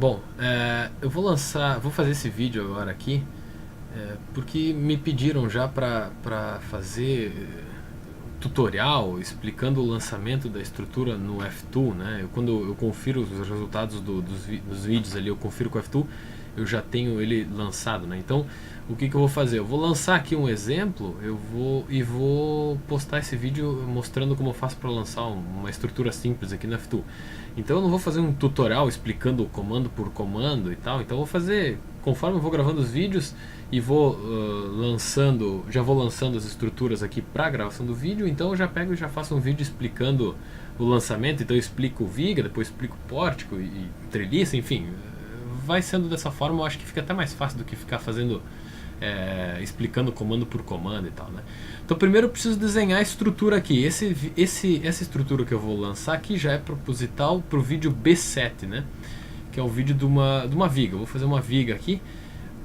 Bom, eu vou fazer esse vídeo agora aqui, porque me pediram já para fazer tutorial explicando o lançamento da estrutura no F2, né? Quando eu confiro os resultados dos vídeos ali, eu confiro com o F2, eu já tenho ele lançado, né? Então, o que eu vou fazer? Eu vou lançar aqui um exemplo, vou postar esse vídeo mostrando como eu faço para lançar uma estrutura simples aqui no F2. Então eu não vou fazer um tutorial explicando comando por comando e tal, então eu vou fazer conforme eu vou gravando os vídeos e já vou lançando as estruturas aqui para gravação do vídeo, então eu já pego e já faço um vídeo explicando o lançamento, então eu explico viga, depois explico pórtico e treliça, enfim, vai sendo dessa forma. Eu acho que fica até mais fácil do que ficar fazendo explicando comando por comando e tal, né? Então primeiro eu preciso desenhar a estrutura aqui. Essa estrutura que eu vou lançar aqui já é proposital para o vídeo B7, né? Que é o vídeo de uma viga. Eu vou fazer uma viga aqui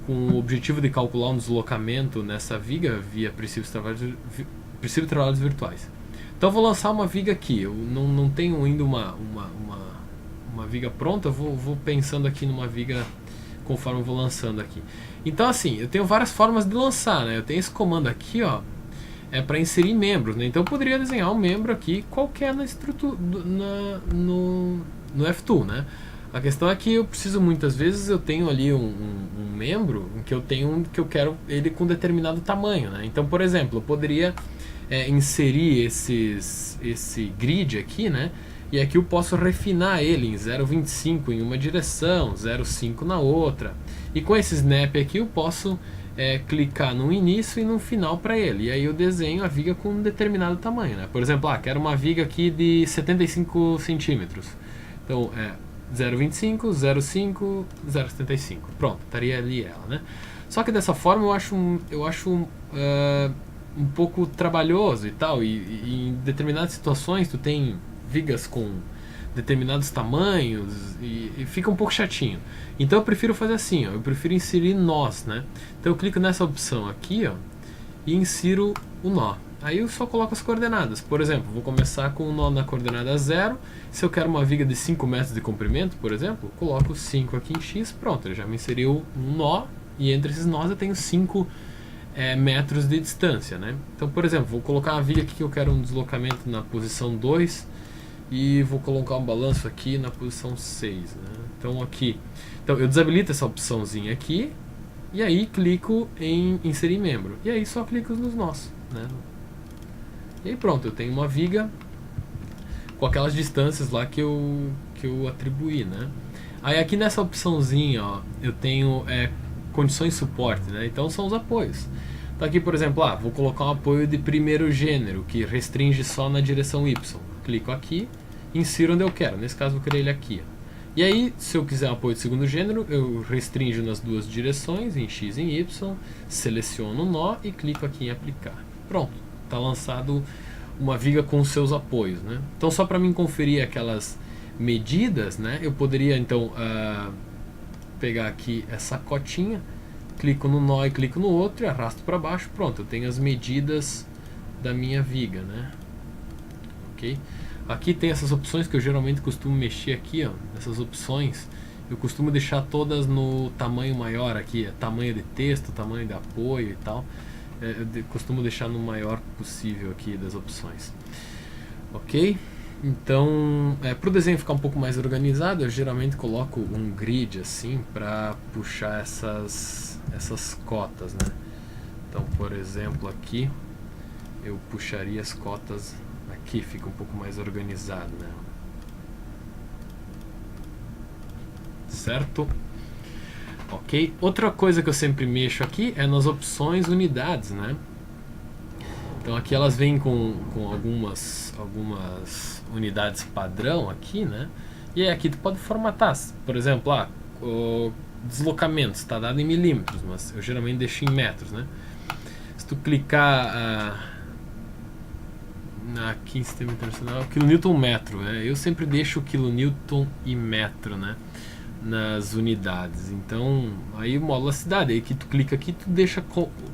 com o objetivo de calcular um deslocamento nessa viga via princípios de trabalhos virtuais. Então eu vou lançar uma viga aqui. Eu não tenho ainda uma viga pronta, eu vou pensando aqui numa viga conforme eu vou lançando aqui. Então assim, eu tenho várias formas de lançar, né? Eu tenho esse comando aqui, ó, para inserir membros, né? Então eu poderia desenhar um membro aqui qualquer na estrutura no F2, né? A questão é que eu preciso, muitas vezes eu tenho ali um membro que eu quero ele com determinado tamanho, né? Então, por exemplo, eu poderia inserir esse grid aqui, né? E aqui eu posso refinar ele em 0,25 em uma direção, 0,5 na outra. E com esse snap aqui eu posso clicar no início e no final para ele. E aí eu desenho a viga com um determinado tamanho, né? Por exemplo, quero uma viga aqui de 75 centímetros. Então, 0,25, 0,5, 0,75. Pronto, estaria ali ela, né? Só que dessa forma eu acho um pouco trabalhoso e tal. E em determinadas situações tu tem vigas com determinados tamanhos e fica um pouco chatinho. Então eu prefiro fazer assim, ó, eu prefiro inserir nós, né? Então eu clico nessa opção aqui, ó, e insiro o nó. Aí eu só coloco as coordenadas. Por exemplo, vou começar com o nó na coordenada 0. Se eu quero uma viga de 5 metros de comprimento, por exemplo, coloco 5 aqui em X, pronto, ele já me inseriu um nó, e entre esses nós eu tenho 5 metros de distância, né? Então, por exemplo, vou colocar uma viga aqui que eu quero um deslocamento na posição 2 e vou colocar um balanço aqui na posição 6, né? Então eu desabilito essa opçãozinha aqui e aí clico em inserir membro, e aí só clico nos nós, né? E aí pronto, eu tenho uma viga com aquelas distâncias lá que eu atribuí, né? Aí aqui nessa opçãozinha, ó, eu tenho condições de suporte, né? Então são os apoios. Então aqui, por exemplo, vou colocar um apoio de primeiro gênero que restringe só na direção Y. Clico aqui, insiro onde eu quero. Nesse caso, eu queria ele aqui, ó. E aí, se eu quiser um apoio de segundo gênero, eu restringo nas duas direções, em X e em Y, seleciono o nó e clico aqui em aplicar. Pronto, está lançado uma viga com os seus apoios, né? Então, só para mim conferir aquelas medidas, né, eu poderia então pegar aqui essa cotinha, clico no nó e clico no outro e arrasto para baixo. Pronto, eu tenho as medidas da minha viga, né? Ok? Aqui tem essas opções que eu geralmente costumo mexer aqui, ó. Essas opções eu costumo deixar todas no tamanho maior aqui, tamanho de texto, tamanho de apoio e tal. Eu costumo deixar no maior possível aqui das opções. Ok? Então, para o desenho ficar um pouco mais organizado, eu geralmente coloco um grid assim para puxar essas cotas, né? Então, por exemplo, aqui eu puxaria as cotas aqui, fica um pouco mais organizado, né? Certo? Ok? Outra coisa que eu sempre mexo aqui é nas opções unidades, né? Então aqui elas vêm com algumas unidades padrão aqui, né? E aí aqui tu pode formatar, por exemplo, o deslocamento está dado em milímetros, mas eu geralmente deixo em metros, né? Se tu clicar aqui em sistema internacional, quilonewton metro, né? Eu sempre deixo quilonewton e metro, né, nas unidades. Então aí o módulo da cidade, aí que tu clica aqui, tu deixa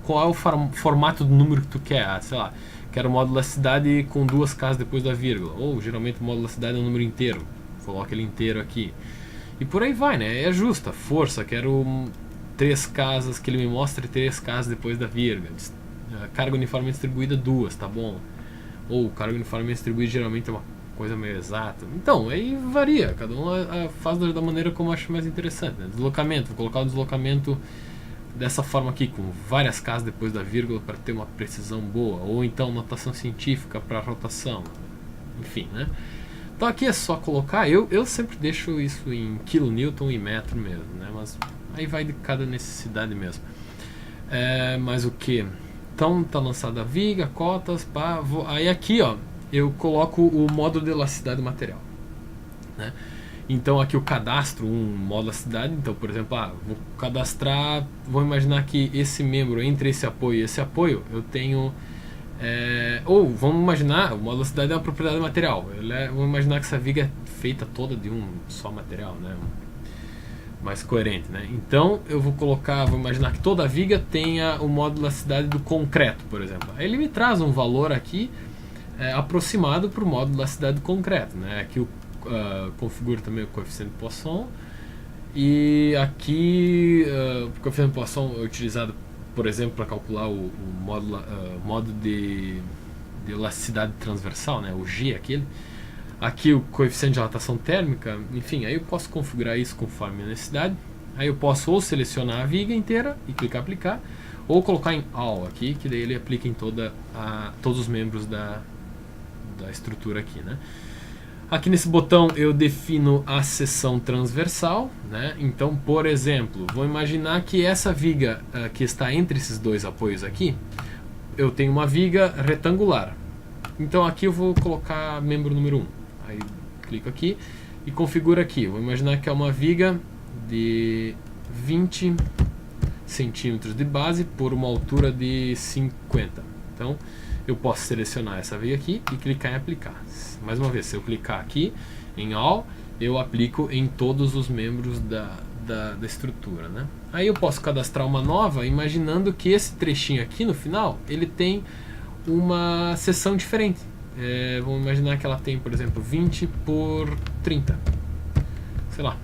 qual é o formato do número que tu quer. Sei lá, quero o módulo da cidade com 2 casas depois da vírgula, ou geralmente o módulo da cidade é um número inteiro, coloca ele inteiro aqui. E por aí vai, né? É justa, força, quero 3 casas, que ele me mostre 3 casas depois da vírgula. Carga uniforme distribuída 2, tá bom? Ou carga uniforme distribuída geralmente é uma coisa meio exata. Então, aí varia, cada um faz da maneira como acha mais interessante, né? Deslocamento, vou colocar o deslocamento dessa forma aqui, com várias casas depois da vírgula para ter uma precisão boa, ou então notação científica para rotação, enfim, né? Então aqui é só colocar, eu sempre deixo isso em quilonewton e metro mesmo, né? Mas aí vai de cada necessidade mesmo. Mas o que? Então tá lançada a viga, cotas, pá, aí aqui ó, eu coloco o módulo de elasticidade do material, né? Então aqui eu cadastro um módulo de elasticidade. Então, por exemplo, vou cadastrar, vou imaginar que esse membro, entre esse apoio e esse apoio, eu tenho ou vamos imaginar, o módulo de elasticidade é uma propriedade do material. Vamos imaginar que essa viga é feita toda de um só material, né? Mais coerente, né? Então eu vou imaginar que toda a viga tenha o módulo de elasticidade do concreto, por exemplo. Aí ele me traz um valor aqui aproximado para o módulo de elasticidade do concreto, né? Aqui eu configuro também o coeficiente de Poisson, e aqui o coeficiente de Poisson é utilizado, por exemplo, para calcular o módulo de elasticidade transversal, né? O G aquele. Aqui o coeficiente de dilatação térmica, enfim, aí eu posso configurar isso conforme a necessidade. Aí eu posso ou selecionar a viga inteira e clicar aplicar, ou colocar em All aqui, que daí ele aplica em todos os membros da estrutura aqui, né? Aqui nesse botão eu defino a seção transversal, né? Então, por exemplo, vou imaginar que essa viga que está entre esses dois apoios aqui, eu tenho uma viga retangular. Então aqui eu vou colocar membro número 1. Aí clico aqui e configuro aqui. Vou imaginar que é uma viga de 20 centímetros de base por uma altura de 50. Então eu posso selecionar essa viga aqui e clicar em aplicar. Mais uma vez, se eu clicar aqui em All, eu aplico em todos os membros da estrutura, né? Aí eu posso cadastrar uma nova, imaginando que esse trechinho aqui no final, ele tem uma seção diferente. Vamos imaginar que ela tem, por exemplo, 20 por 30. Sei lá.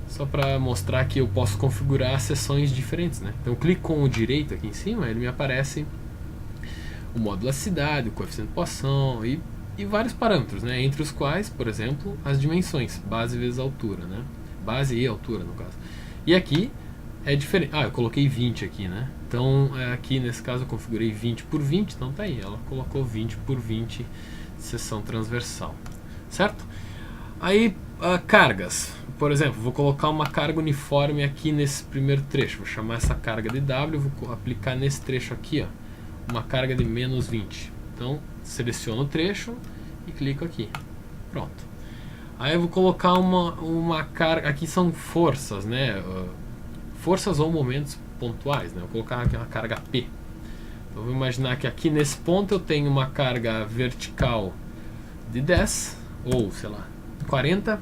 Só para mostrar que eu posso configurar seções diferentes, né? Então eu clico com o direito aqui em cima, ele me aparece o módulo de elasticidade, o coeficiente de Poisson e vários parâmetros, né? Entre os quais, por exemplo, as dimensões, base vezes altura, né? Base e altura, no caso. E aqui é diferente. Eu coloquei 20 aqui, né? Então, aqui nesse caso eu configurei 20 por 20, então tá aí, ela colocou 20 por 20 seção transversal, certo? Aí, cargas. Por exemplo, vou colocar uma carga uniforme aqui nesse primeiro trecho. Vou chamar essa carga de W, vou aplicar nesse trecho aqui, ó, uma carga de menos 20. Então, seleciono o trecho e clico aqui. Pronto. Aí eu vou colocar uma carga, aqui são forças, né? Forças ou momentos pontuais, né? Vou colocar aqui uma carga P. Então, vou imaginar que aqui nesse ponto eu tenho uma carga vertical de 10, ou sei lá, 40.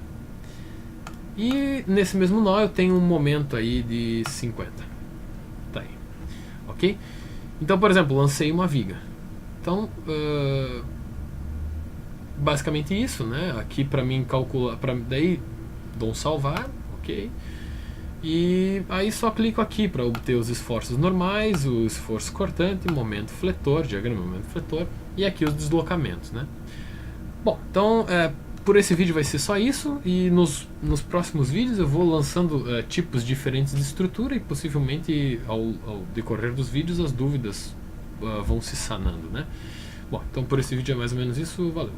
E nesse mesmo nó eu tenho um momento aí de 50. Tá aí. Ok? Então, por exemplo, lancei uma viga. Então, basicamente isso, né? Aqui para mim calcular, daí dou um salvar, ok? E aí só clico aqui para obter os esforços normais, o esforço cortante, momento fletor, diagrama momento fletor, e aqui os deslocamentos, né? Bom, então por esse vídeo vai ser só isso, e nos próximos vídeos eu vou lançando tipos diferentes de estrutura, e possivelmente ao decorrer dos vídeos as dúvidas vão se sanando, né? Bom, então por esse vídeo é mais ou menos isso, valeu!